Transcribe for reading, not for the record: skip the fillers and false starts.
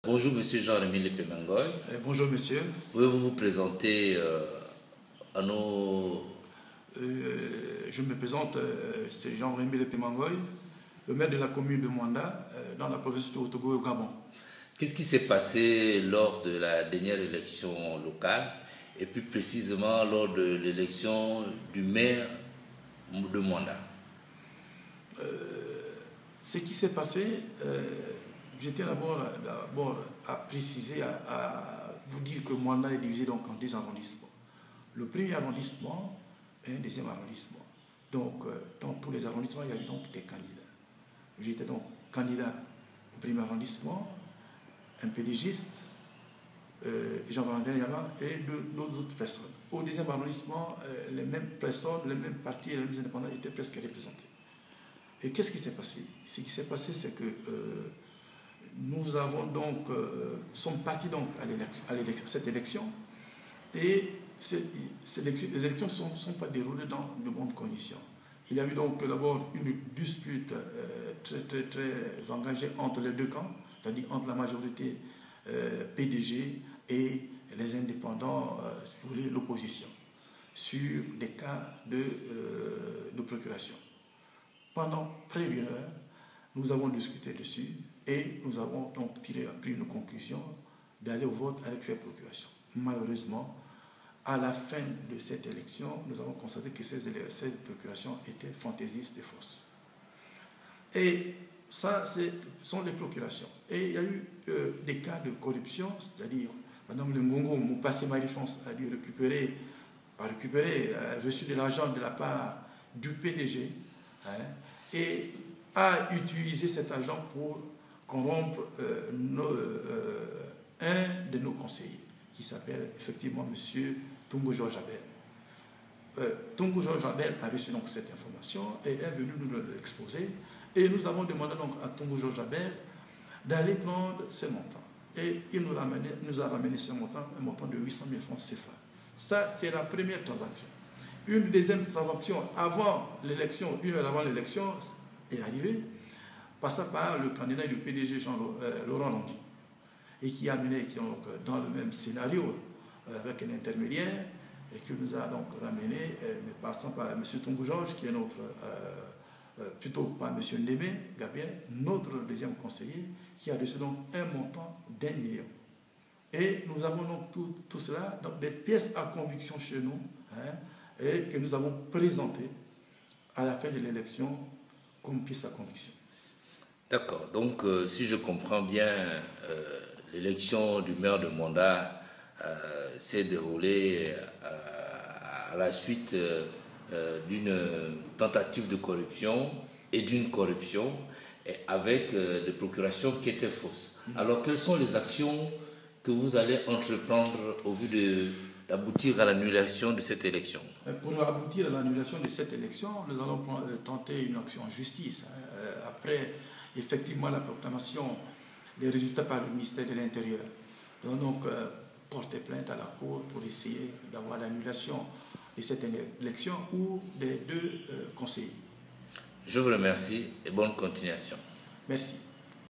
Bonjour Monsieur Jean-Rémy Lepemangoy. Bonjour monsieur. Pouvez-vous vous présenter à nos... Je me présente, c'est Jean-Rémy Lepemangoy, le maire de la commune de Mwanda, dans la province de Haut-Togo au Gabon. Qu'est-ce qui s'est passé lors de la dernière élection locale et plus précisément lors de l'élection du maire de Mwanda? Ce qui s'est passé, j'étais d'abord à préciser, à vous dire que Mwanda est divisé donc en deux arrondissements. Le premier arrondissement et un deuxième arrondissement. Donc, dans tous les arrondissements, il y a eu donc des candidats. J'étais donc candidat au premier arrondissement, un pédégiste, Jean-Valentin Yama et d'autres autres personnes. Au deuxième arrondissement, les mêmes personnes, les mêmes partis et les mêmes indépendants étaient presque représentés. Et qu'est-ce qui s'est passé? Ce qui s'est passé, c'est que nous avons donc, sommes partis donc à cette élection et les élections ne sont pas déroulées dans de bonnes conditions. Il y a eu donc d'abord une dispute très engagée entre les deux camps, c'est-à-dire entre la majorité PDG et les indépendants, l'opposition, sur des cas de procuration. Pendant près d'une heure, nous avons discuté dessus et nous avons donc pris une conclusion d'aller au vote avec ces procurations. Malheureusement, à la fin de cette élection, nous avons constaté que ces procurations étaient fantaisistes et fausses. Et ça, ce sont des procurations. Et il y a eu des cas de corruption, c'est-à-dire, Mme Ngongo Moupassi Marie-France a dû a reçu de l'argent de la part du PDG, et a utilisé cet argent pour corrompre un de nos conseillers, qui s'appelle effectivement M. Tungo Georges Abel. Tungo Georges Abel a reçu donc cette information et est venu nous l'exposer. Et nous avons demandé donc à Tungo Georges Abel d'aller prendre ce montant. Et il nous a ramené ce montant, un montant de 800 000 francs CFA. Ça, c'est la première transaction. Une deuxième transaction avant l'élection, une heure avant l'élection, est arrivée, passa par le candidat du PDG Laurent Landy, et qui a mené donc, dans le même scénario avec un intermédiaire, et qui nous a donc ramené, mais passant par M. Tungo Georges, qui est notre, plutôt par M. Ndeme Gabriel, notre deuxième conseiller, qui a reçu donc un montant d'1 million. Et nous avons donc tout cela, donc des pièces à conviction chez nous, et que nous avons présenté à la fin de l'élection comme pièce à conviction. D'accord, donc si je comprends bien, l'élection du maire de Mwanda s'est déroulée à la suite d'une tentative de corruption et d'une corruption, et avec des procurations qui étaient fausses. Alors quelles sont les actions que vous allez entreprendre au vu d'aboutir à l'annulation de cette élection? Pour aboutir à l'annulation de cette élection, nous allons tenter une action en justice. Après, effectivement, la proclamation des résultats par le ministère de l'Intérieur. Nous allons donc porter plainte à la Cour pour essayer d'avoir l'annulation de cette élection ou des deux conseillers. Je vous remercie et bonne continuation. Merci.